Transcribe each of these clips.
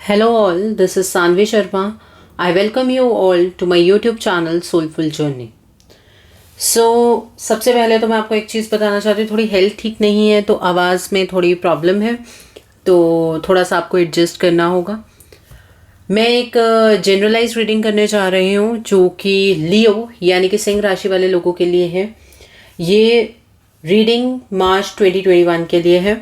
Hello all, this is Sanvi Sharma. I welcome you all to my YouTube channel Soulful Journey. सबसे पहले तो मैं आपको एक चीज़ बताना चाहती हूँ, थोड़ी हेल्थ ठीक नहीं है तो आवाज़ में थोड़ी प्रॉब्लम है, तो थोड़ा सा आपको एडजस्ट करना होगा। मैं एक जनरलाइज रीडिंग करने जा रही हूँ जो कि लियो यानी कि सिंह राशि वाले लोगों के लिए है। ये रीडिंग मार्च 2021 के लिए है।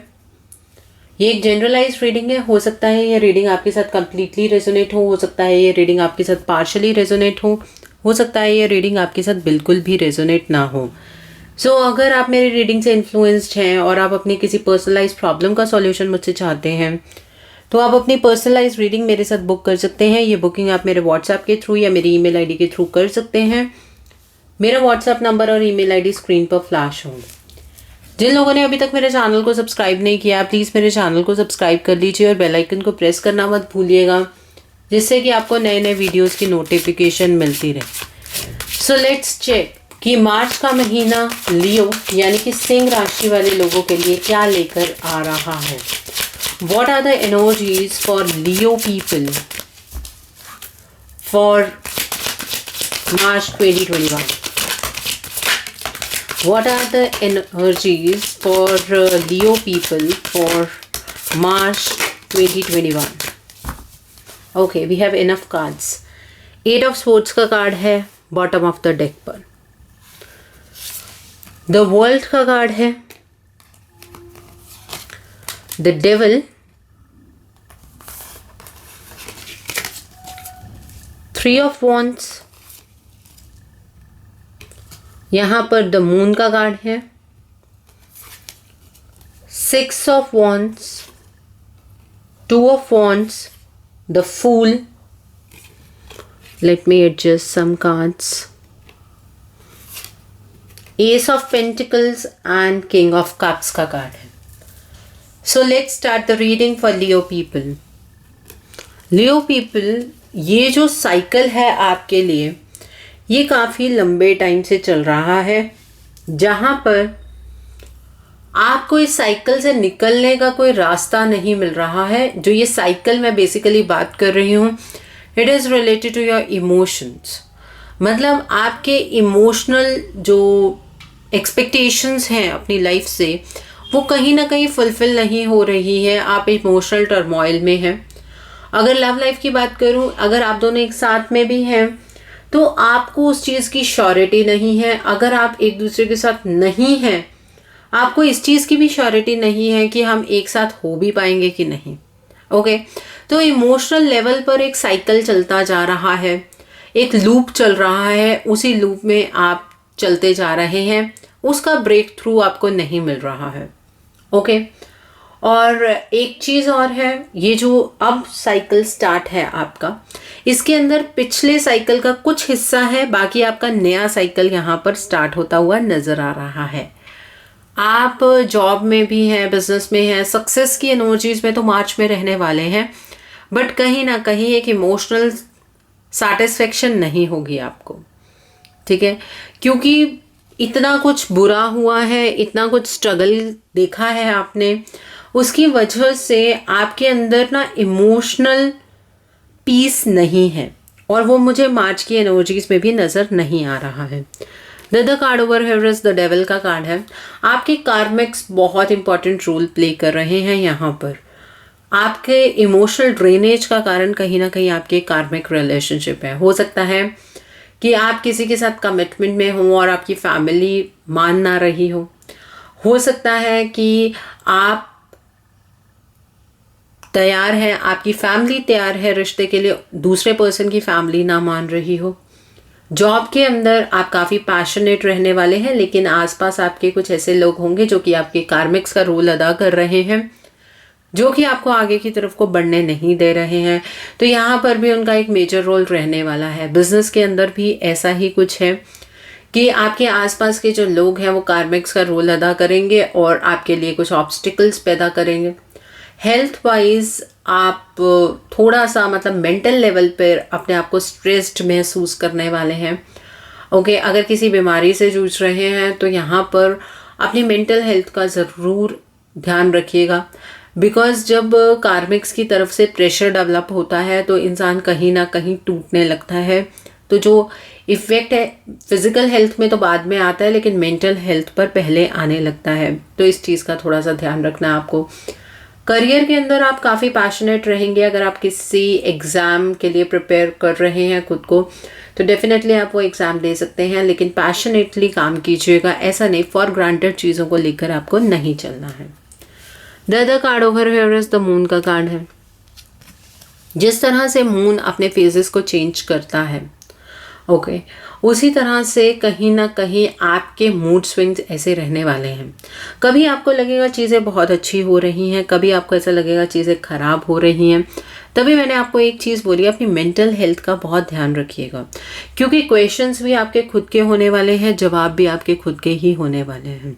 ये एक जनरलाइज रीडिंग है। हो सकता है ये रीडिंग आपके साथ कंप्लीटली रेजोनेट हो सकता है ये रीडिंग आपके साथ पार्शली रेजोनेट हो सकता है ये रीडिंग आपके साथ बिल्कुल भी रेजोनेट ना हो। अगर आप मेरी रीडिंग से इन्फ्लुएंस्ड हैं और आप अपनी किसी पर्सनलाइज प्रॉब्लम का सॉल्यूशन मुझसे चाहते हैं तो आप अपनी पर्सनलाइज रीडिंग मेरे साथ बुक कर सकते हैं। ये बुकिंग आप मेरे व्हाट्सएप के थ्रू या मेरी ईमेल आईडी के थ्रू कर सकते हैं। मेरा व्हाट्सएप नंबर और ईमेल आईडी स्क्रीन पर फ्लैश होंगे। जिन लोगों ने अभी तक मेरे चैनल को सब्सक्राइब नहीं किया, प्लीज़ मेरे चैनल को सब्सक्राइब कर लीजिए और बेल आइकन को प्रेस करना मत भूलिएगा, जिससे कि आपको नए नए वीडियोस की नोटिफिकेशन मिलती रहे। सो लेट्स चेक कि मार्च का महीना लियो यानी कि सिंह राशि वाले लोगों के लिए क्या लेकर आ रहा है। What are the energies for Leo people for March 2021? What are the energies for Leo people for March 2021? Okay, we have enough cards. 8 of Swords का कार्ड है बॉटम ऑफ द डेक पर। The World का card है, The Devil, 3 of Wands, यहाँ पर the moon का card है, 6 of wands, 2 of wands, the fool. Let me adjust some cards, ace of pentacles and king of cups का card है। So let's start the reading for Leo people. Leo people, ये जो cycle है आपके लिए ये काफ़ी लंबे टाइम से चल रहा है, जहाँ पर आपको इस साइकिल से निकलने का कोई रास्ता नहीं मिल रहा है। जो ये साइकिल मैं बेसिकली बात कर रही हूँ, it is related to your emotions. मतलब आपके इमोशनल जो एक्सपेक्टेशंस हैं अपनी लाइफ से, वो कहीं ना कहीं फुलफिल नहीं हो रही है। आप इमोशनल टर्मोइल में हैं। अगर लव लाइफ की बात करूँ, अगर आप दोनों एक साथ में भी हैं तो आपको उस चीज़ की श्योरिटी नहीं है। अगर आप एक दूसरे के साथ नहीं हैं, आपको इस चीज़ की भी श्योरिटी नहीं है कि हम एक साथ हो भी पाएंगे कि नहीं। ओके, तो इमोशनल लेवल पर एक साइकिल चलता जा रहा है, एक लूप चल रहा है, उसी लूप में आप चलते जा रहे हैं, उसका ब्रेक थ्रू आपको नहीं मिल रहा है। ओके, और एक चीज़ और है, ये जो अब साइकिल स्टार्ट है आपका, इसके अंदर पिछले साइकिल का कुछ हिस्सा है, बाकी आपका नया साइकिल यहाँ पर स्टार्ट होता हुआ नज़र आ रहा है। आप जॉब में भी हैं, बिजनेस में हैं, सक्सेस की एनर्जीज में तो मार्च में रहने वाले हैं, बट कहीं ना कहीं एक इमोशनल सेटिस्फेक्शन नहीं होगी आपको। ठीक है, क्योंकि इतना कुछ बुरा हुआ है, इतना कुछ स्ट्रगल देखा है आपने, उसकी वजह से आपके अंदर ना इमोशनल पीस नहीं है, और वो मुझे मार्च की एनर्जीज में भी नज़र नहीं आ रहा है। The card over here is the devil का कार्ड है। आपके कार्मिक्स बहुत इंपॉर्टेंट रोल प्ले कर रहे हैं यहाँ पर। आपके इमोशनल ड्रेनेज का कारण कहीं ना कहीं आपके कार्मिक रिलेशनशिप है। हो सकता है कि आप किसी के साथ कमिटमेंट में हो और आपकी फैमिली मान ना रही हो सकता है कि आप तैयार हैं, आपकी फैमिली तैयार है रिश्ते के लिए, दूसरे पर्सन की फैमिली ना मान रही हो। जॉब के अंदर आप काफ़ी पैशनेट रहने वाले हैं, लेकिन आसपास आपके कुछ ऐसे लोग होंगे जो कि आपके कार्मिक्स का रोल अदा कर रहे हैं, जो कि आपको आगे की तरफ को बढ़ने नहीं दे रहे हैं। तो यहाँ पर भी उनका एक मेजर रोल रहने वाला है। बिजनेस के अंदर भी ऐसा ही कुछ है कि आपके आसपास के जो लोग हैं वो कार्मिक्स का रोल अदा करेंगे और आपके लिए कुछ ऑब्स्टिकल्स पैदा करेंगे। हेल्थ वाइज आप थोड़ा सा मतलब मेंटल लेवल पर अपने आप को स्ट्रेस्ड महसूस करने वाले हैं। ओके, अगर किसी बीमारी से जूझ रहे हैं तो यहाँ पर अपनी मेंटल हेल्थ का ज़रूर ध्यान रखिएगा। बिकॉज जब कार्मिक्स की तरफ से प्रेशर डेवलप होता है तो इंसान कहीं ना कहीं टूटने लगता है। तो जो इफ़ेक्ट है फिज़िकल हेल्थ में तो बाद में आता है, लेकिन मेंटल हेल्थ पर पहले आने लगता है। तो इस चीज़ का थोड़ा सा ध्यान रखना है आपको। करियर के अंदर आप काफ़ी पैशनेट रहेंगे। अगर आप किसी एग्ज़ाम के लिए प्रिपेयर कर रहे हैं खुद को, तो डेफिनेटली आप वो एग्ज़ाम दे सकते हैं, लेकिन पैशनेटली काम कीजिएगा। ऐसा नहीं फॉर ग्रांटेड चीज़ों को लेकर आपको नहीं चलना है। The other card over here is the moon का कार्ड है। जिस तरह से मून अपने फेजेस को चेंज करता है, ओके, उसी तरह से कहीं ना कहीं आपके मूड स्विंग्स ऐसे रहने वाले हैं। कभी आपको लगेगा चीज़ें बहुत अच्छी हो रही हैं, कभी आपको ऐसा लगेगा चीज़ें ख़राब हो रही हैं। तभी मैंने आपको एक चीज़ बोली, अपनी मेंटल हेल्थ का बहुत ध्यान रखिएगा, क्योंकि क्वेश्चंस भी आपके खुद के होने वाले हैं, जवाब भी आपके खुद के ही होने वाले हैं।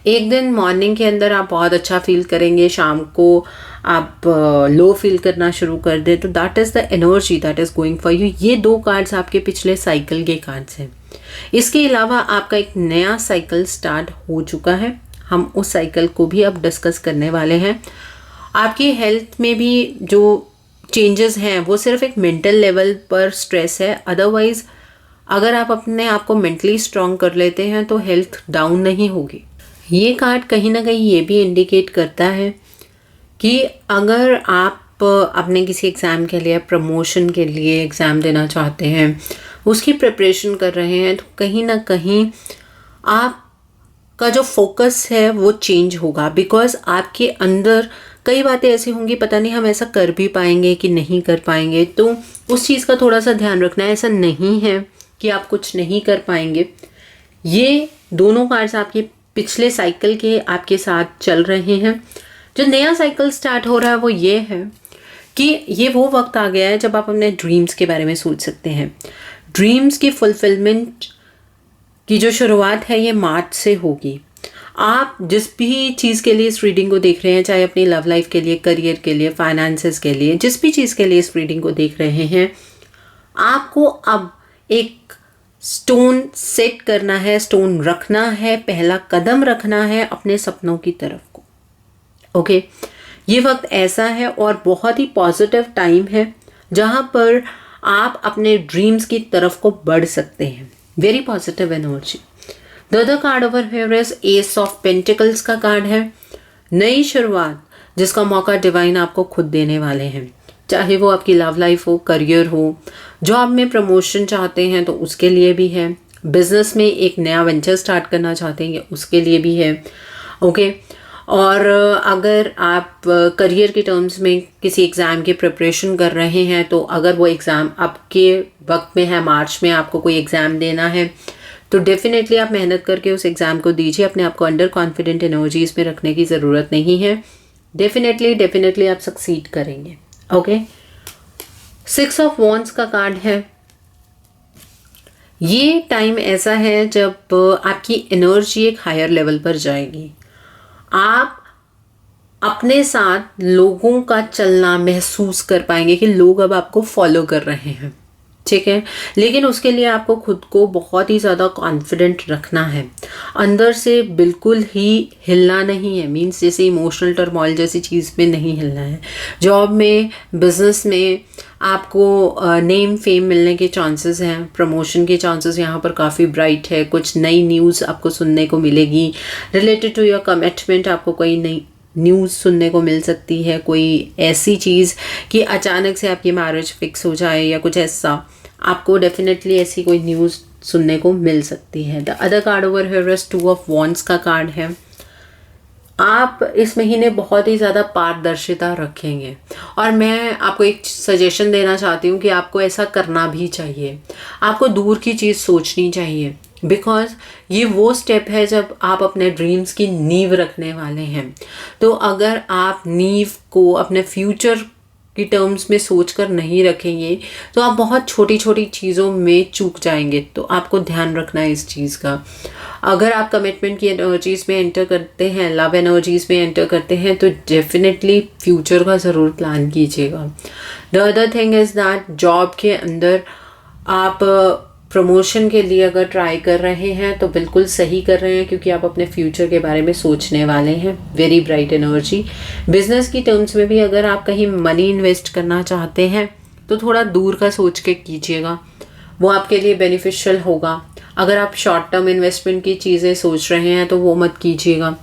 एक दिन मॉर्निंग के अंदर आप बहुत अच्छा फील करेंगे, शाम को आप लो फील करना शुरू कर दे, तो that is the energy that is going for you. ये 2 कार्ड्स आपके पिछले साइकिल के कार्ड्स हैं। इसके अलावा आपका एक नया साइकिल स्टार्ट हो चुका है, हम उस साइकिल को भी अब डिस्कस करने वाले हैं। आपकी हेल्थ में भी जो चेंजेस हैं वो सिर्फ एक मेंटल लेवल पर स्ट्रेस है, अदरवाइज अगर आप अपने आप को मेंटली स्ट्रॉन्ग कर लेते हैं तो हेल्थ डाउन नहीं होगी। ये कार्ड कहीं ना कहीं ये भी इंडिकेट करता है कि अगर आप अपने किसी एग्ज़ाम के लिए, प्रमोशन के लिए एग्ज़ाम देना चाहते हैं, उसकी प्रिपरेशन कर रहे हैं, तो कहीं ना कहीं आपका जो फोकस है वो चेंज होगा। बिकॉज आपके अंदर कई बातें ऐसी होंगी, पता नहीं हम ऐसा कर भी पाएंगे कि नहीं कर पाएंगे, तो उस चीज़ का थोड़ा सा ध्यान रखना है। ऐसा नहीं है कि आप कुछ नहीं कर पाएंगे। ये दोनों कार्ड्स आपके पिछले साइकिल के आपके साथ चल रहे हैं। जो नया साइकिल स्टार्ट हो रहा है वो ये है कि ये वो वक्त आ गया है जब आप अपने ड्रीम्स के बारे में सोच सकते हैं। ड्रीम्स की फुलफिलमेंट की जो शुरुआत है ये मार्च से होगी। आप जिस भी चीज़ के लिए इस रीडिंग को देख रहे हैं, चाहे अपनी लव लाइफ के लिए, करियर के लिए, फाइनेंसेस के लिए, जिस भी चीज़ के लिए इस रीडिंग को देख रहे हैं, आपको अब एक स्टोन सेट करना है, स्टोन रखना है, पहला कदम रखना है अपने सपनों की तरफ को। ओके, ये वक्त ऐसा है और बहुत ही पॉजिटिव टाइम है जहाँ पर आप अपने ड्रीम्स की तरफ को बढ़ सकते हैं। Very positive energy. The other card over here is S of pentacles का कार्ड है। नई शुरुआत जिसका मौका डिवाइन आपको खुद देने वाले हैं, चाहे वो आपकी लव लाइफ हो, करियर हो, जॉब में प्रमोशन चाहते हैं तो उसके लिए भी है, बिजनेस में एक नया वेंचर स्टार्ट करना चाहते हैं उसके लिए भी है। ओके, और अगर आप करियर के टर्म्स में किसी एग्ज़ाम की प्रिपरेशन कर रहे हैं, तो अगर वो एग्ज़ाम आपके वक्त में है, मार्च में आपको कोई एग्ज़ाम देना है, तो डेफिनेटली आप मेहनत करके उस एग्ज़ाम को दीजिए। अपने आप को अंडर कॉन्फिडेंट एनर्जीज में रखने की ज़रूरत नहीं है। डेफिनेटली आप सक्सीड करेंगे। ओके, 6 ऑफ वॉन्ड्स का कार्ड है। ये टाइम ऐसा है जब आपकी एनर्जी एक हायर लेवल पर जाएगी। आप अपने साथ लोगों का चलना महसूस कर पाएंगे कि लोग अब आपको फॉलो कर रहे हैं, ठीक है। लेकिन उसके लिए आपको खुद को बहुत ही ज़्यादा कॉन्फिडेंट रखना है, अंदर से बिल्कुल ही हिलना नहीं है। मीन्स जैसे इमोशनल टर्मोइल जैसी चीज़ में नहीं हिलना है। जॉब में, बिजनेस में आपको नेम फेम मिलने के चांसेस हैं, प्रमोशन के चांसेस यहाँ पर काफ़ी ब्राइट है। कुछ नई न्यूज़ आपको सुनने को मिलेगी रिलेटेड टू योर कमिटमेंट। आपको कोई नई न्यूज़ सुनने को मिल सकती है, कोई ऐसी चीज़ कि अचानक से आपकी मैरिज फिक्स हो जाए या कुछ ऐसा, आपको डेफिनेटली ऐसी कोई न्यूज़ सुनने को मिल सकती है। The other card over here is 2 of wands का कार्ड है। आप इस महीने बहुत ही ज़्यादा पारदर्शिता रखेंगे और मैं आपको एक सजेशन देना चाहती हूँ कि आपको ऐसा करना भी चाहिए। आपको दूर की चीज़ सोचनी चाहिए, बिकॉज ये वो स्टेप है जब आप अपने ड्रीम्स की नींव रखने वाले हैं। तो अगर आप नींव को अपने फ्यूचर की टर्म्स में सोचकर नहीं रखेंगे तो आप बहुत छोटी छोटी चीज़ों में चूक जाएंगे। तो आपको ध्यान रखना है इस चीज़ का। अगर आप कमिटमेंट की एनर्जीज़ में एंटर करते हैं, लव एनर्जीज़ में एंटर करते हैं, तो डेफिनेटली फ्यूचर का ज़रूर प्लान कीजिएगा। The other thing is that job के अंदर आप प्रमोशन के लिए अगर ट्राई कर रहे हैं तो बिल्कुल सही कर रहे हैं, क्योंकि आप अपने फ्यूचर के बारे में सोचने वाले हैं। Very bright energy. बिजनेस की टर्म्स में भी अगर आप कहीं मनी इन्वेस्ट करना चाहते हैं तो थोड़ा दूर का सोच के कीजिएगा, वो आपके लिए बेनिफिशियल होगा। अगर आप शॉर्ट टर्म इन्वेस्टमेंट की चीज़ें सोच रहे हैं तो वो मत कीजिएगा।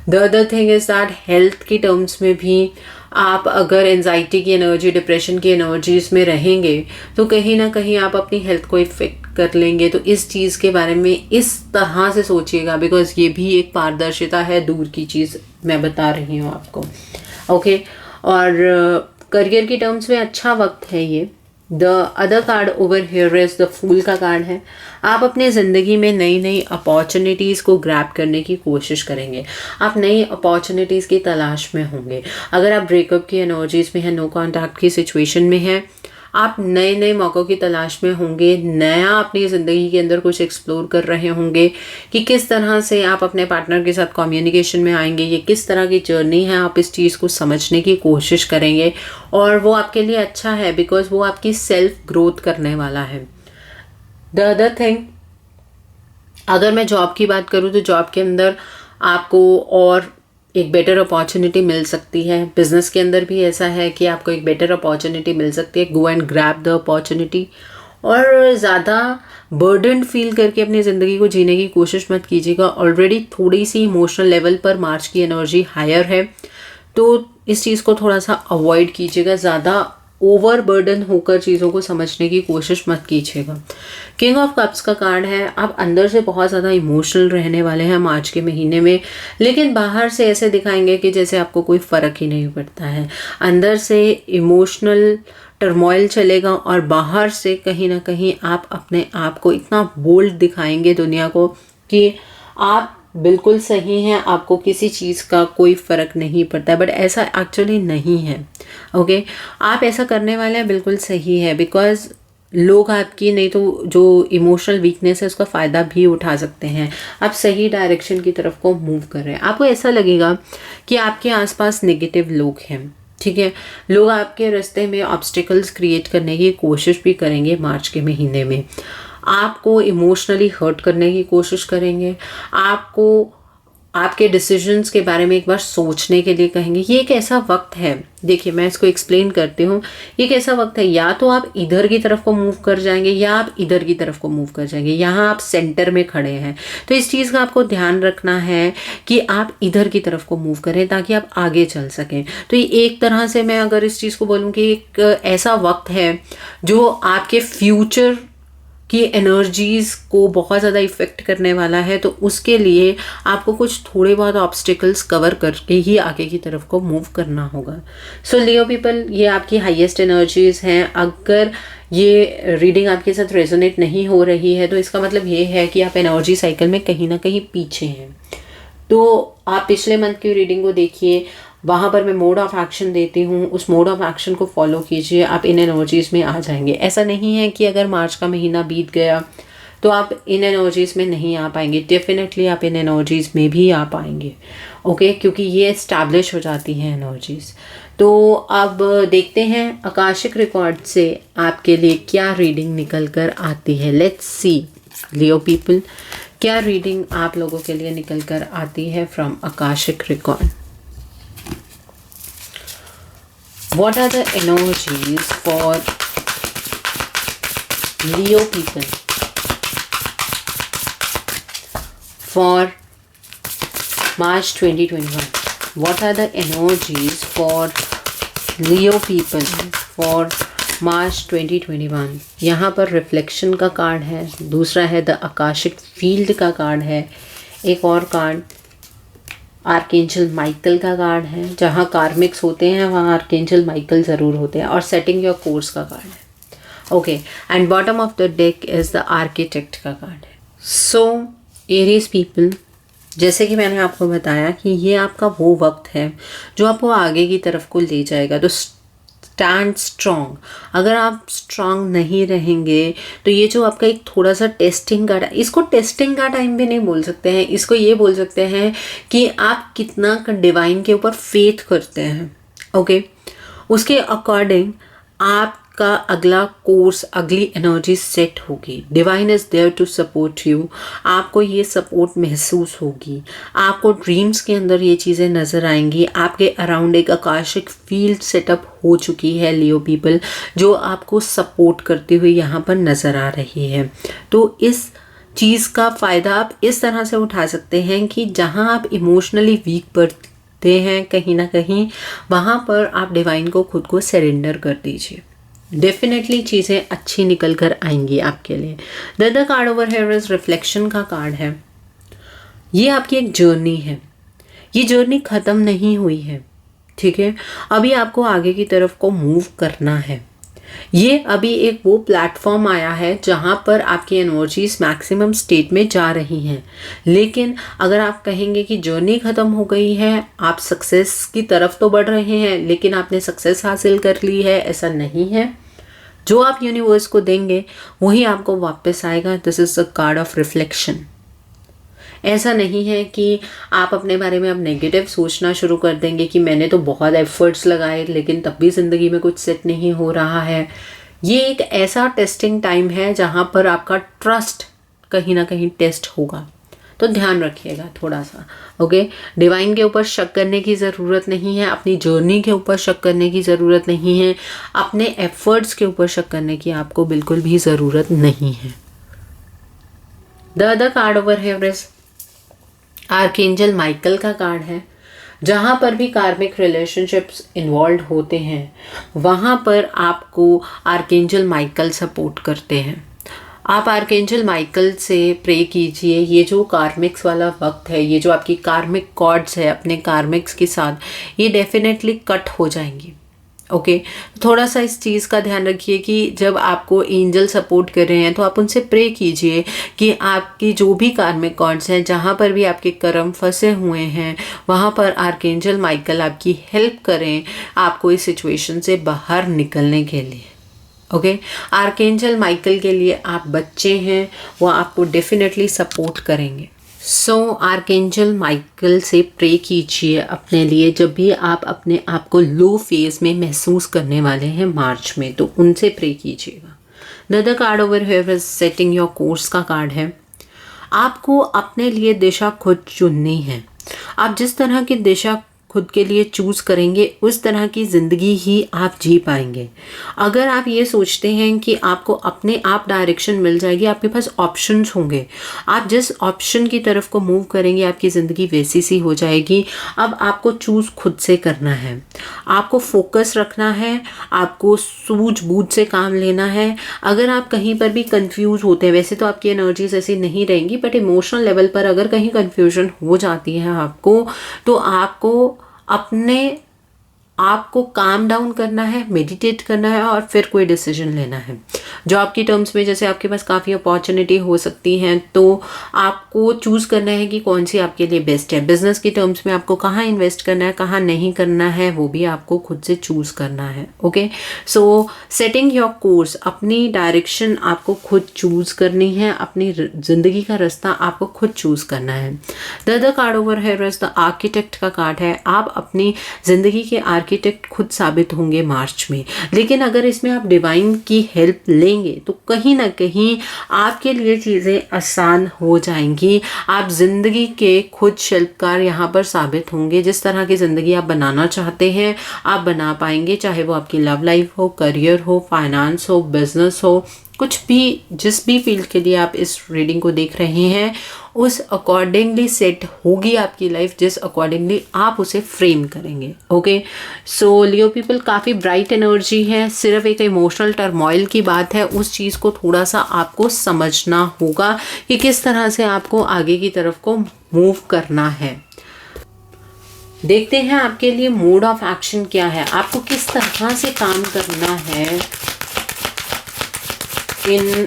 The other thing is that health की टर्म्स में भी आप अगर एंजाइटी की एनर्जी, डिप्रेशन की एनर्जीज में रहेंगे तो कहीं ना कहीं आप अपनी हेल्थ को इफेक्ट कर लेंगे। तो इस चीज़ के बारे में इस तरह से सोचिएगा, बिकॉज ये भी एक पारदर्शिता है, दूर की चीज़ मैं बता रही हूँ आपको। ओके, और करियर की टर्म्स में अच्छा वक्त है ये। The other card over here is the fool का कार्ड है। आप अपने ज़िंदगी में नई नई अपॉर्चुनिटीज़ को ग्रैब करने की कोशिश करेंगे। आप नई अपॉर्चुनिटीज़ की तलाश में होंगे। अगर आप ब्रेकअप की एनर्जीज़ में हैं, नो कॉन्टैक्ट की सिचुएशन में हैं, आप नए नए मौक़ों की तलाश में होंगे। नया अपनी ज़िंदगी के अंदर कुछ एक्सप्लोर कर रहे होंगे कि किस तरह से आप अपने पार्टनर के साथ कम्युनिकेशन में आएंगे, ये किस तरह की जर्नी है, आप इस चीज़ को समझने की कोशिश करेंगे। और वो आपके लिए अच्छा है, बिकॉज वो आपकी सेल्फ ग्रोथ करने वाला है। द अदर थिंग, अगर मैं जॉब की बात करूँ तो जॉब के अंदर आपको और एक बेटर अपॉर्चुनिटी मिल सकती है। बिजनेस के अंदर भी ऐसा है कि आपको एक बेटर अपॉर्चुनिटी मिल सकती है। Go and grab the opportunity. और ज़्यादा बर्डन फील करके अपनी ज़िंदगी को जीने की कोशिश मत कीजिएगा। ऑलरेडी थोड़ी सी इमोशनल लेवल पर मार्च की एनर्जी हायर है, तो इस चीज़ को थोड़ा सा अवॉइड कीजिएगा। ज़्यादा ओवर बर्डन होकर चीज़ों को समझने की कोशिश मत कीजिएगा। किंग ऑफ कप्स का कार्ड है। आप अंदर से बहुत ज़्यादा इमोशनल रहने वाले हैं मार्च के महीने में, लेकिन बाहर से ऐसे दिखाएंगे कि जैसे आपको कोई फ़र्क ही नहीं पड़ता है। अंदर से इमोशनल टर्मोइल चलेगा और बाहर से कहीं ना कहीं आप अपने आप को इतना बोल्ड दिखाएंगे दुनिया को कि आप बिल्कुल सही हैं, आपको किसी चीज़ का कोई फ़र्क नहीं पड़ता है। बट ऐसा एक्चुअली नहीं है। ओके, आप ऐसा करने वाले हैं बिल्कुल सही है, बिकॉज लोग आपकी नहीं तो जो इमोशनल वीकनेस है उसका फ़ायदा भी उठा सकते हैं। आप सही डायरेक्शन की तरफ को मूव कर रहे हैं। आपको ऐसा लगेगा कि आपके आसपास नेगेटिव लोग हैं, ठीक है। लोग आपके रास्ते में ऑब्स्टिकल्स क्रिएट करने की कोशिश भी करेंगे मार्च के महीने में। आपको इमोशनली हर्ट करने की कोशिश करेंगे, आपको आपके डिसीजंस के बारे में एक बार सोचने के लिए कहेंगे। ये एक ऐसा वक्त है, देखिए मैं इसको एक्सप्लेन करती हूँ। ये एक ऐसा वक्त है, या तो आप इधर की तरफ को मूव कर जाएंगे या आप इधर की तरफ को मूव कर जाएंगे। यहाँ आप सेंटर में खड़े हैं, तो इस चीज़ का आपको ध्यान रखना है कि आप इधर की तरफ को मूव करें ताकि आप आगे चल सकें। तो ये एक तरह से मैं अगर इस चीज़ को बोलूँ कि एक ऐसा वक्त है जो आपके फ्यूचर की एनर्जीज़ को बहुत ज़्यादा इफ़ेक्ट करने वाला है। तो उसके लिए आपको कुछ थोड़े बहुत ऑब्स्टिकल्स कवर करके ही आगे की तरफ को मूव करना होगा। सो लियो पीपल, ये आपकी हाईएस्ट एनर्जीज़ हैं। अगर ये रीडिंग आपके साथ रेजोनेट नहीं हो रही है तो इसका मतलब ये है कि आप एनर्जी साइकिल में कहीं ना कहीं पीछे हैं। तो आप पिछले मंथ की रीडिंग को देखिए, वहाँ पर मैं मोड ऑफ एक्शन देती हूँ, उस मोड ऑफ एक्शन को फॉलो कीजिए, आप इन एनर्जीज़ में आ जाएंगे। ऐसा नहीं है कि अगर मार्च का महीना बीत गया तो आप इन एनर्जीज़ में नहीं आ पाएंगे। डेफिनेटली आप इन एनर्जीज़ में भी आ पाएंगे, ओके, क्योंकि ये इस्टेब्लिश हो जाती हैं एनर्जीज़। तो अब देखते हैं आकाशिक रिकॉर्ड से आपके लिए क्या रीडिंग निकल कर आती है। लेट्स सी लियो पीपल, क्या रीडिंग आप लोगों के लिए निकल कर आती है from Akashic record. What are the energies for Leo people for March 2021? What are the energies for Leo people for March 2021? यहाँ पर रिफ्लेक्शन का कार्ड है, दूसरा है द आकाशिक फील्ड का कार्ड है, एक और कार्ड आर्कएंजल माइकल का कार्ड है। जहाँ कार्मिक्स होते हैं वहाँ आर्कएंजल माइकल ज़रूर होते हैं, और सेटिंग योर कोर्स का कार्ड है, okay. And bottom of the deck is the architect का कार्ड है। सो एरीज पीपल, जैसे कि मैंने आपको बताया कि ये आपका वो वक्त है जो आपको आगे की तरफ को ले जाएगा। तो स्टैंड स्ट्रॉन्ग। अगर आप स्ट्रॉन्ग नहीं रहेंगे तो ये जो आपका एक थोड़ा सा टेस्टिंग का, इसको टेस्टिंग का टाइम भी नहीं बोल सकते हैं, इसको ये बोल सकते हैं कि आप कितना डिवाइन के ऊपर फेथ करते हैं, ओके। उसके अकॉर्डिंग आप आपका अगला कोर्स, अगली एनर्जी सेट होगी। Divine is there to support you. आपको ये सपोर्ट महसूस होगी, आपको ड्रीम्स के अंदर ये चीज़ें नज़र आएंगी। आपके अराउंड एक आकाशिक फील्ड सेटअप हो चुकी है लियो पीपल, जो आपको सपोर्ट करती हुई यहाँ पर नज़र आ रही है। तो इस चीज़ का फ़ायदा आप इस तरह से उठा सकते हैं कि जहाँ आप इमोशनली वीक पड़ते हैं कहीं ना कहीं, वहाँ पर आप डिवाइन को खुद को सरेंडर कर दीजिए। डेफिनेटली चीज़ें अच्छी निकल कर आएंगी आपके लिए। The other card over here is reflection का कार्ड है। ये आपकी एक जर्नी है, ये जर्नी ख़त्म नहीं हुई है, ठीक है। अभी आपको आगे की तरफ को मूव करना है। ये अभी एक वो प्लेटफॉर्म आया है जहाँ पर आपकी एनर्जीज मैक्सिमम स्टेट में जा रही हैं। लेकिन अगर आप कहेंगे कि जर्नी ख़त्म हो गई है, आप सक्सेस की तरफ तो बढ़ रहे हैं लेकिन आपने सक्सेस हासिल कर ली है, ऐसा नहीं है। जो आप यूनिवर्स को देंगे वही आपको वापस आएगा। This is the card of reflection. ऐसा नहीं है कि आप अपने बारे में अब नेगेटिव सोचना शुरू कर देंगे कि मैंने तो बहुत एफर्ट्स लगाए लेकिन तब भी ज़िंदगी में कुछ सेट नहीं हो रहा है। ये एक ऐसा टेस्टिंग टाइम है जहाँ पर आपका ट्रस्ट कहीं ना कहीं टेस्ट होगा, तो ध्यान रखिएगा थोड़ा सा, ओके। डिवाइन के ऊपर शक करने की ज़रूरत नहीं है, अपनी जर्नी के ऊपर शक करने की ज़रूरत नहीं है, अपने एफर्ट्स के ऊपर शक करने की आपको बिल्कुल भी ज़रूरत नहीं है। The other card over here is archangel Michael का कार्ड है। जहाँ पर भी कार्मिक रिलेशनशिप्स इन्वॉल्व होते हैं वहाँ पर आपको आर्कएंजल माइकल सपोर्ट करते हैं। आप आर्कएंजल माइकल से प्रे कीजिए। ये जो कार्मिक्स वाला वक्त है, ये जो आपकी कार्मिक कॉर्ड्स है अपने कार्मिक्स के साथ, ये डेफिनेटली कट हो जाएंगी, ओके। थोड़ा सा इस चीज़ का ध्यान रखिए कि जब आपको एंजल सपोर्ट कर रहे हैं तो आप उनसे प्रे कीजिए कि आपकी जो भी कार्मिक कॉर्ड्स हैं, जहाँ पर भी आपके कर्म फंसे हुए हैं, वहाँ पर आर्कएंजल माइकल आपकी हेल्प करें आपको इस सिचुएशन से बाहर निकलने के लिए, ओके। आर्कएंजल माइकल के लिए आप बच्चे हैं, वो आपको डेफिनेटली सपोर्ट करेंगे। सो आर्कएंजल माइकल से प्रे कीजिए अपने लिए जब भी आप अपने आप को लो फेज में महसूस करने वाले हैं मार्च में, तो उनसे प्रे कीजिएगा। The other card over here is setting your course का कार्ड है। आपको अपने लिए दिशा खुद चुननी है। आप जिस तरह की दिशा खुद के लिए चूज़ करेंगे उस तरह की ज़िंदगी ही आप जी पाएंगे। अगर आप ये सोचते हैं कि आपको अपने आप डायरेक्शन मिल जाएगी, आपके पास ऑप्शंस होंगे, आप जिस ऑप्शन की तरफ को मूव करेंगे आपकी ज़िंदगी वैसी सी हो जाएगी। अब आपको चूज़ खुद से करना है, आपको फोकस रखना है, आपको सूझबूझ से काम लेना है। अगर आप कहीं पर भी कंफ्यूज होते हैं, वैसे तो आपकी एनर्जीज ऐसी नहीं रहेंगी, बट इमोशनल लेवल पर अगर कहीं कंफ्यूजन हो जाती है आपको, तो आपको अपने आप को काम डाउन करना है, मेडिटेट करना है और फिर कोई डिसीजन लेना है। जॉब की टर्म्स में जैसे आपके पास काफ़ी अपॉर्चुनिटी हो सकती हैं, तो आपको चूज़ करना है कि कौन सी आपके लिए बेस्ट है। बिजनेस की टर्म्स में आपको कहाँ इन्वेस्ट करना है, कहाँ नहीं करना है, वो भी आपको खुद से चूज़ करना है, okay. So setting your course, अपनी डायरेक्शन आपको खुद चूज़ करनी है, अपनी ज़िंदगी का रास्ता आपको खुद चूज़ करना है। The other card over here is the architect का कार्ड है। आप अपनी ज़िंदगी के आर्किटेक्ट खुद साबित होंगे मार्च में, लेकिन अगर इसमें आप डिवाइन की हेल्प लेंगे तो कहीं ना कहीं आपके लिए चीज़ें आसान हो जाएंगी। आप ज़िंदगी के खुद शिल्पकार यहाँ पर साबित होंगे। जिस तरह की ज़िंदगी आप बनाना चाहते हैं आप बना पाएंगे, चाहे वो आपकी लव लाइफ हो, करियर हो, फाइनेंस हो, बिजनेस हो, कुछ भी, जिस भी फील्ड के लिए आप इस रीडिंग को देख रहे हैं उस अकॉर्डिंगली सेट होगी आपकी लाइफ, जिस अकॉर्डिंगली आप उसे फ्रेम करेंगे, ओके। सो लियो पीपल, काफ़ी ब्राइट एनर्जी है। सिर्फ एक इमोशनल टर्मोइल की बात है, उस चीज़ को थोड़ा सा आपको समझना होगा कि किस तरह से आपको आगे की तरफ को मूव करना है। देखते हैं आपके लिए मोड ऑफ एक्शन क्या है, आपको किस तरह से काम करना है इन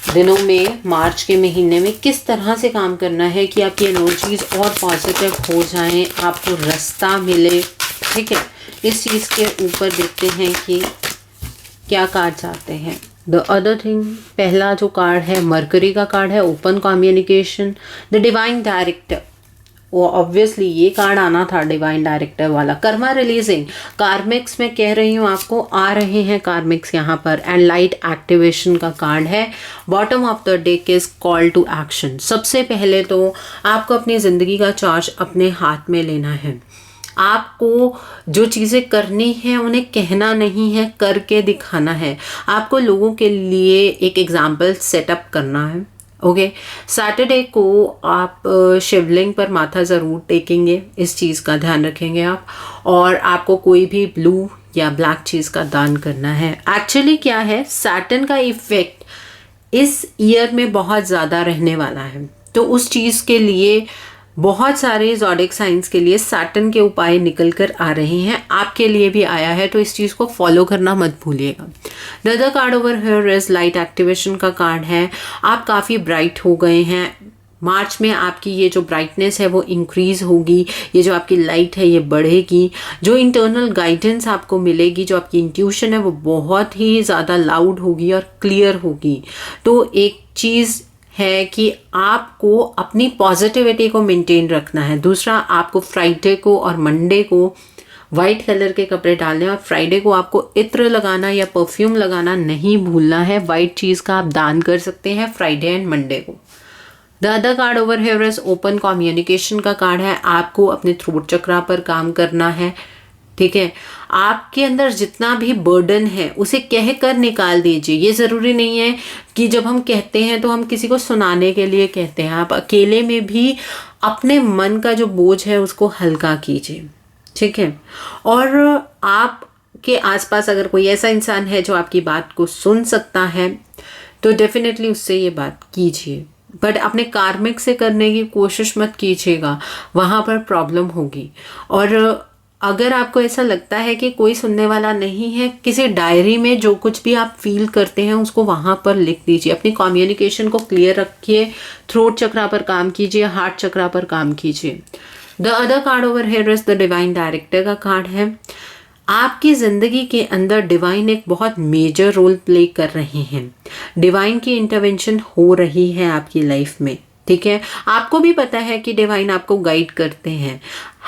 दिनों में, मार्च के महीने में किस तरह से काम करना है कि आपकी एनर्जीज और पॉजिटिव हो जाएं, आपको रास्ता मिले, ठीक है। इस चीज़ के ऊपर देखते हैं कि क्या कार्ड्स आते हैं। द अदर थिंग, पहला जो कार्ड है मरकरी का कार्ड है, open communication, the divine director, वो ऑब्वियसली ये कार्ड आना था डिवाइन डायरेक्टर वाला। कर्मा रिलीजिंग, कार्मिक्स में कह रही हूँ आपको, आ रहे हैं कार्मिक्स यहाँ पर, एंड लाइट एक्टिवेशन का कार्ड है। Bottom of the deck is call to action. सबसे पहले तो आपको अपनी ज़िंदगी का चार्ज अपने हाथ में लेना है। आपको जो चीज़ें करनी है उन्हें कहना नहीं है, करके दिखाना है। आपको लोगों के लिए एक एग्जाम्पल सेटअप करना है। ओके, सैटरडे को आप शिवलिंग पर माथा ज़रूर टेकेंगे, इस चीज़ का ध्यान रखेंगे आप। और आपको कोई भी ब्लू या ब्लैक चीज़ का दान करना है। एक्चुअली क्या है, सैटर्न का इफेक्ट इस ईयर में बहुत ज़्यादा रहने वाला है, तो उस चीज़ के लिए बहुत सारे ज़ोडिक साइंस के लिए सैटर्न के उपाय निकल कर आ रहे हैं। आपके लिए भी आया है, तो इस चीज़ को फॉलो करना मत भूलिएगा। The other card over here is light activation का कार्ड है। आप काफ़ी ब्राइट हो गए हैं। मार्च में आपकी ये जो ब्राइटनेस है वो इंक्रीज़ होगी, ये जो आपकी लाइट है ये बढ़ेगी। जो इंटरनल गाइडेंस आपको मिलेगी, जो आपकी इंट्यूशन है वो बहुत ही ज़्यादा लाउड होगी और क्लियर होगी। तो एक चीज़ है कि आपको अपनी पॉजिटिविटी को मेंटेन रखना है। दूसरा, आपको फ्राइडे को और मंडे को वाइट कलर के कपड़े डालने, और फ्राइडे को आपको इत्र लगाना या परफ्यूम लगाना नहीं भूलना है। वाइट चीज़ का आप दान कर सकते हैं फ्राइडे एंड मंडे को। The other card over here is open communication का कार्ड है। आपको अपने थ्रोट चक्रा पर काम करना है, ठीक है। आपके अंदर जितना भी बर्डन है उसे कह कर निकाल दीजिए। ये ज़रूरी नहीं है कि जब हम कहते हैं तो हम किसी को सुनाने के लिए कहते हैं। आप अकेले में भी अपने मन का जो बोझ है उसको हल्का कीजिए, ठीक है। और आपके आसपास अगर कोई ऐसा इंसान है जो आपकी बात को सुन सकता है तो डेफिनेटली उससे ये बात कीजिए, बट अपने कार्मिक से करने की कोशिश मत कीजिएगा, वहाँ पर प्रॉब्लम होगी। और अगर आपको ऐसा लगता है कि कोई सुनने वाला नहीं है, किसी डायरी में जो कुछ भी आप फील करते हैं उसको वहाँ पर लिख दीजिए। अपनी कम्युनिकेशन को क्लियर रखिए, थ्रोट चक्रा पर काम कीजिए, हार्ट चक्रा पर काम कीजिए। The other card over here is the divine director का कार्ड है। आपकी ज़िंदगी के अंदर डिवाइन एक बहुत मेजर रोल प्ले कर रहे हैं। डिवाइन की इंटरवेंशन हो रही है आपकी लाइफ में, ठीक है। आपको भी पता है कि डिवाइन आपको गाइड करते हैं।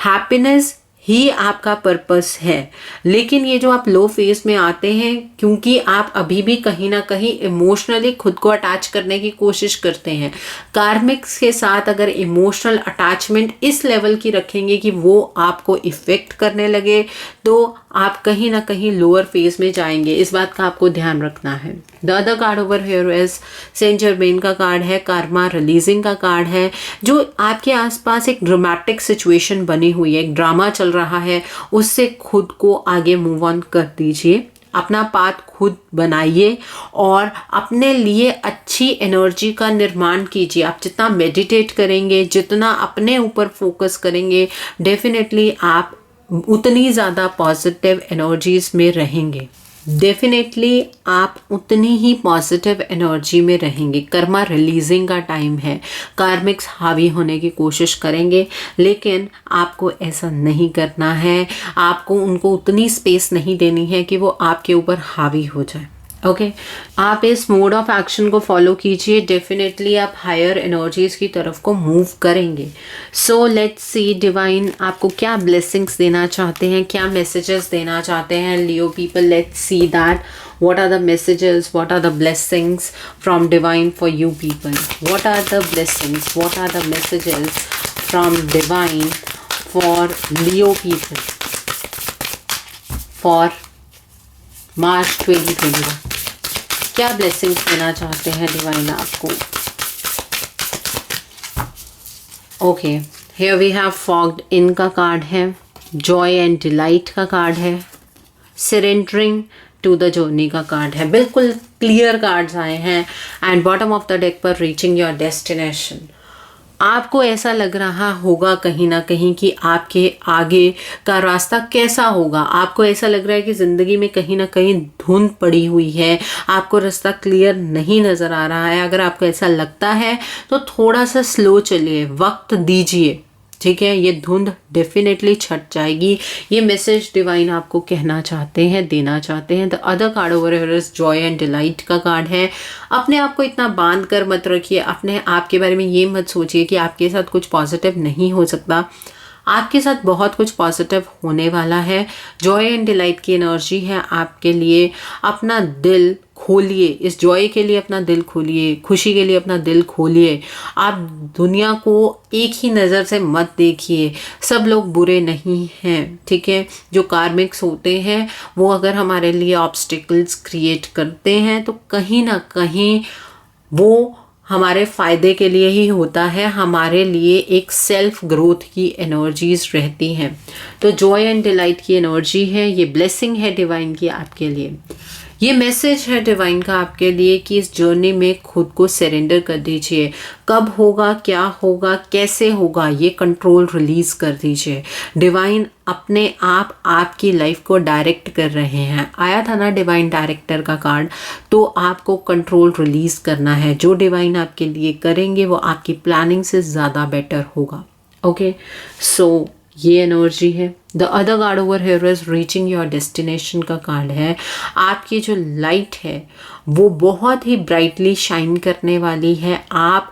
हैप्पीनेस ही आपका पर्पस है, लेकिन ये जो आप लो फेज में आते हैं क्योंकि आप अभी भी कहीं ना कहीं इमोशनली खुद को अटैच करने की कोशिश करते हैं। कार्मिक्स के साथ अगर इमोशनल अटैचमेंट इस लेवल की रखेंगे कि वो आपको इफ़ेक्ट करने लगे तो आप कहीं ना कहीं लोअर फेज में जाएंगे। इस बात का आपको ध्यान रखना है। The other card over here is Saint Germain का कार्ड है। कार्मा रिलीजिंग का कार्ड है। जो आपके आसपास एक ड्रामेटिक सिचुएशन बनी हुई है, एक ड्रामा चल रहा है, उससे खुद को आगे मूव ऑन कर दीजिए। अपना पाथ खुद बनाइए और अपने लिए अच्छी एनर्जी का निर्माण कीजिए। आप जितना मेडिटेट करेंगे, जितना अपने ऊपर फोकस करेंगे, डेफिनेटली आप उतनी ज़्यादा पॉजिटिव एनर्जीज में रहेंगे। डेफिनेटली आप उतनी ही पॉजिटिव एनर्जी में रहेंगे। कर्मा रिलीजिंग का टाइम है। कार्मिक्स हावी होने की कोशिश करेंगे, लेकिन आपको ऐसा नहीं करना है। आपको उनको उतनी स्पेस नहीं देनी है कि वो आपके ऊपर हावी हो जाए। ओके, आप इस मोड ऑफ एक्शन को फॉलो कीजिए। डेफिनेटली आप हायर एनर्जीज की तरफ को मूव करेंगे। सो लेट्स सी डिवाइन आपको क्या ब्लेसिंग्स देना चाहते हैं, क्या मैसेजेस देना चाहते हैं। Leo people, let's see that what are the messages, what are the blessings from divine for you people. What are the blessings, what are the messages from divine for Leo people for March 2021. क्या blessings देना चाहते हैं divine आपको। Okay, here we have fogged in का card है। Joy and delight का card है। Surrendering to the journey का कार्ड है। बिल्कुल क्लियर कार्ड्स आए हैं। And bottom of the deck पर रीचिंग योर डेस्टिनेशन। आपको ऐसा लग रहा होगा कहीं ना कहीं कि आपके आगे का रास्ता कैसा होगा। आपको ऐसा लग रहा है कि ज़िंदगी में कहीं ना कहीं धुंध पड़ी हुई है, आपको रास्ता क्लियर नहीं नज़र आ रहा है। अगर आपको ऐसा लगता है तो थोड़ा सा स्लो चलिए, वक्त दीजिए, ठीक है, ये धुंध डेफिनेटली छट जाएगी। ये मैसेज डिवाइन आपको कहना चाहते हैं, देना चाहते हैं। The other card over here is Joy and delight का कार्ड है। अपने आप को इतना बांध कर मत रखिए, अपने आप के बारे में ये मत सोचिए कि आपके साथ कुछ पॉजिटिव नहीं हो सकता। आपके साथ बहुत कुछ पॉजिटिव होने वाला है। जॉय एंड डिलाइट की एनर्जी है आपके लिए। अपना दिल खोलिए, इस जॉय के लिए अपना दिल खोलिए, खुशी के लिए अपना दिल खोलिए। आप दुनिया को एक ही नज़र से मत देखिए। सब लोग बुरे नहीं हैं, ठीक है। जो कार्मिक्स होते हैं वो अगर हमारे लिए ऑब्स्टिकल्स क्रिएट करते हैं तो कहीं ना कहीं वो हमारे फ़ायदे के लिए ही होता है, हमारे लिए एक सेल्फ ग्रोथ की एनर्जीज रहती हैं। तो जॉय एंड डिलाइट की एनर्जी है, ये ब्लेसिंग है डिवाइन की आपके लिए। ये मैसेज है डिवाइन का आपके लिए कि इस जर्नी में खुद को सरेंडर कर दीजिए। कब होगा, क्या होगा, कैसे होगा, ये कंट्रोल रिलीज कर दीजिए। डिवाइन अपने आप आपकी लाइफ को डायरेक्ट कर रहे हैं। आया था ना डिवाइन डायरेक्टर का कार्ड, तो आपको कंट्रोल रिलीज करना है। जो डिवाइन आपके लिए करेंगे वो आपकी प्लानिंग से ज़्यादा बेटर होगा। ओके, सो ये एनर्जी है। The other card over here is reaching your destination का कार्ड है। आपकी जो लाइट है वो बहुत ही ब्राइटली शाइन करने वाली है। आप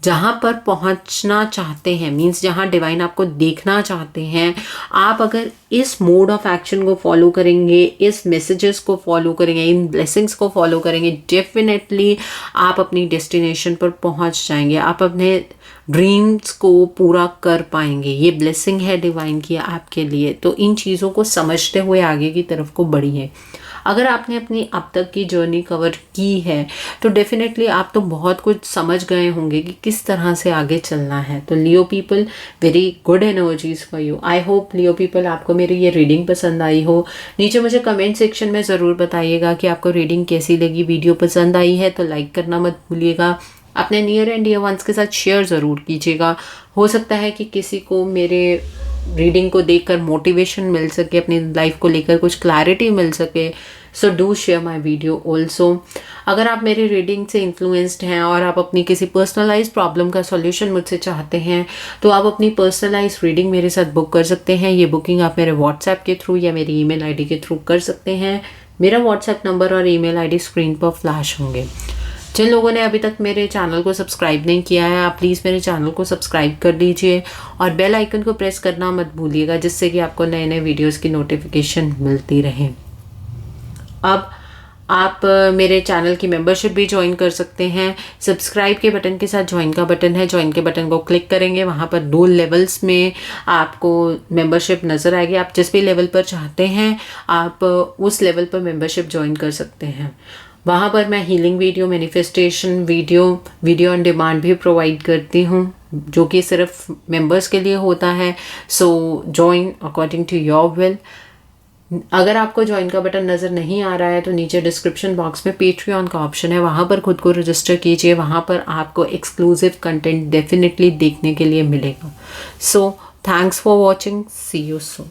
जहाँ पर पहुँचना चाहते हैं, मीन्स जहाँ डिवाइन आपको देखना चाहते हैं, आप अगर इस मोड ऑफ एक्शन को फॉलो करेंगे, इस मैसेजेस को फॉलो करेंगे, इन ब्लेसिंग्स को फॉलो करेंगे, डेफिनेटली आप अपनी डेस्टिनेशन पर पहुँच जाएंगे। आप अपने ड्रीम्स को पूरा कर पाएंगे। ये ब्लेसिंग है डिवाइन की आपके लिए। तो इन चीज़ों को समझते हुए आगे की तरफ को बढ़िए। अगर आपने अपनी अब तक की जर्नी कवर की है तो डेफिनेटली आप तो बहुत कुछ समझ गए होंगे कि किस तरह से आगे चलना है। तो Leo people, very good energies for you. I hope Leo people आपको मेरी ये रीडिंग पसंद आई हो। नीचे मुझे कमेंट सेक्शन में ज़रूर बताइएगा कि आपको रीडिंग कैसी लगी। वीडियो पसंद आई है तो लाइक करना मत भूलिएगा। अपने नियर एंड डियर वंस के साथ शेयर ज़रूर कीजिएगा। हो सकता है कि किसी को मेरे रीडिंग को देखकर मोटिवेशन मिल सके, अपनी लाइफ को लेकर कुछ क्लैरिटी मिल सके। So do share my video also. अगर आप मेरी रीडिंग से इन्फ्लुएंस्ड हैं और आप अपनी किसी पर्सनलाइज प्रॉब्लम का सॉल्यूशन मुझसे चाहते हैं तो आप अपनी पर्सनलाइज रीडिंग मेरे साथ बुक कर सकते हैं। ये बुकिंग आप मेरे व्हाट्सएप के थ्रू या मेरी ईमेल आईडी के थ्रू कर सकते हैं। मेरा व्हाट्सएप नंबर और ईमेल आईडी स्क्रीन पर फ्लैश होंगे। जिन लोगों ने अभी तक मेरे चैनल को सब्सक्राइब नहीं किया है, आप प्लीज़ मेरे चैनल को सब्सक्राइब कर दीजिए और बेल आइकन को प्रेस करना मत भूलिएगा, जिससे कि आपको नए नए वीडियोस की नोटिफिकेशन मिलती रहे। अब आप मेरे चैनल की मेंबरशिप भी ज्वाइन कर सकते हैं। सब्सक्राइब के बटन के साथ ज्वाइन का बटन है, ज्वाइन के बटन को क्लिक करेंगे, वहाँ पर 2 लेवल्स में आपको मेंबरशिप नज़र आएगी। आप जिस भी लेवल पर चाहते हैं आप उस लेवल पर मेंबरशिप ज्वाइन कर सकते हैं। वहाँ पर मैं healing video, manifestation video on demand भी प्रोवाइड करती हूँ, जो कि सिर्फ मेंबर्स के लिए होता है। So join according to your will. अगर आपको ज्वाइन का बटन नज़र नहीं आ रहा है तो नीचे डिस्क्रिप्शन बॉक्स में पेट्रियन का ऑप्शन है, वहाँ पर खुद को रजिस्टर कीजिए। वहाँ पर आपको एक्सक्लूसिव कंटेंट डेफिनेटली देखने के लिए मिलेगा। So thanks for watching, see you soon.